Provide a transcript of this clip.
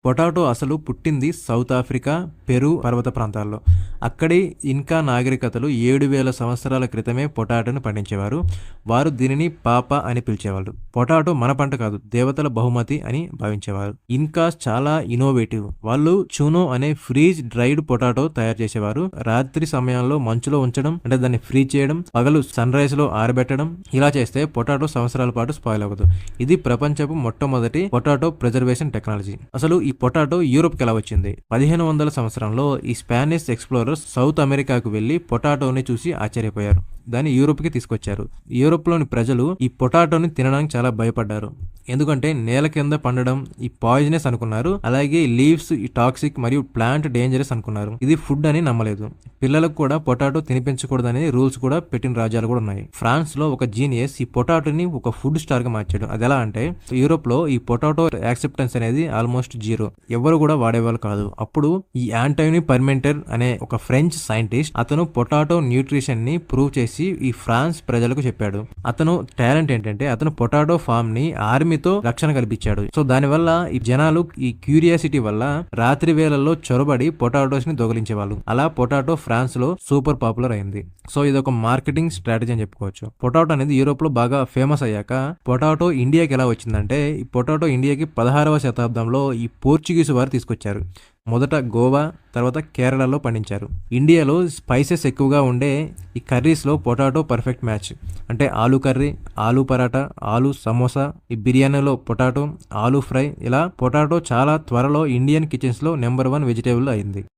Potato అసలు పుట్టింది south Africa, Peru పర్వత ప్రాంతాల్లో. అక్కడి ఇన్కా నాగరికతలు 7000 సంవత్సరాల క్రితమే పొటాటోను పండించేవారు. వారు దీనిని పాప అని పిలిచేవాళ్ళు. పొటాటో మన పంట కాదు, దేవతల బహుమతి అని భావించేవారు. ఇన్కాస్ చాలా ఇన్నోవేటివ్. వాళ్ళు చూనో అనే ఫ్రీజ్ డ్రైడ్ పొటాటో తయారు చేసేవారు. రాత్రి సమయంలో మంచులో ఉంచడం, అంటే దాన్ని ఫ్రీజ్ చేయడం, పగలు సన్ రైజ్ లో ఆరబెట్టడం. ఇలా చేస్తే పొటాటో సంవత్సరాల పాటు స్పాయిల్ అవ్వదు. ఇది ప్రపంచపు మొట్టమొదటి పొటాటో ప్రిజర్వేషన్ టెక్నాలజీ. అసలు ఈ పొటాటో యూరోప్కి ఎలా వచ్చింది? 1500 సంవత్సరంలో ఈ స్పానిష్ ఎక్స్ప్లోరర్స్ సౌత్ అమెరికాకు వెళ్లి పొటాటోని చూసి ఆశ్చర్యపోయారు. దాన్ని యూరోప్కి తీసుకొచ్చారు. యూరోప్లోని ప్రజలు ఈ పొటాటోని తినడానికి చాలా భయపడ్డారు. ఎందుకంటే నేల కింద పండడం ఈ పాయిజనస్ అనుకున్నారు. అలాగే లీవ్స్ ఈ టాక్సిక్ మరియు ప్లాంట్ డేంజరస్ అనుకున్నారు. ఇది ఫుడ్ అని నమ్మలేదు. పిల్లలకు కూడా పొటాటో తినిపించకూడదనే రూల్స్ కూడా పెట్టిన రాజ్యాలు కూడా ఉన్నాయి. ఫ్రాన్స్ లో ఒక జీనియస్ ఈ పొటాటోని ఒక ఫుడ్ స్టార్ గా మార్చాడు. అది ఎలా అంటే, యూరోప్ లో ఈ పొటాటో యాక్సెప్టెన్స్ అనేది ఆల్మోస్ట్ జీరో. ఎవరు కూడా వాడేవాళ్ళు కాదు. అప్పుడు ఈ యాంటోనీ పర్మెంటర్ అనే ఒక ఫ్రెంచ్ సైంటిస్ట్, అతను పొటాటో న్యూట్రిషన్ ని ప్రూవ్ చేసి ఈ ఫ్రాన్స్ ప్రజలకు చెప్పాడు. అతను టాలెంట్ ఏంటంటే, అతను పొటాటో ఫామ్ ని ఆర్మీతో రక్షణ కల్పించాడు. సో దానివల్ల ఈ జనాలు ఈ క్యూరియాసిటీ వల్ల రాత్రి వేళల్లో చొరబడి పొటాటోస్ ని దొంగిలించేవాళ్ళు. అలా పొటాటో ఫ్రాన్స్ లో సూపర్ పాపులర్ అయింది. సో ఇది ఒక మార్కెటింగ్ స్ట్రాటజీ అని చెప్పుకోవచ్చు. పొటాటో అనేది యూరోప్ లో బాగా ఫేమస్ అయ్యాక పొటాటో ఇండియాకి ఎలా వచ్చిందంటే, ఈ పొటాటో ఇండియాకి 16వ శతాబ్దంలో ఈ పోర్చుగీస్ వారు తీసుకొచ్చారు. మొదట గోవా, తర్వాత కేరళలో పండించారు. ఇండియాలో స్పైసెస్ ఎక్కువగా ఉండే ఈ కర్రీస్లో పొటాటో పర్ఫెక్ట్ మ్యాచ్. అంటే ఆలూ కర్రీ, ఆలూ పరాటా, ఆలూ సమోసా, ఈ బిర్యానీలో పొటాటో, ఆలూ ఫ్రై, ఇలా పొటాటో చాలా త్వరలో ఇండియన్ కిచెన్స్లో నెంబర్ 1 వెజిటేబుల్ అయింది.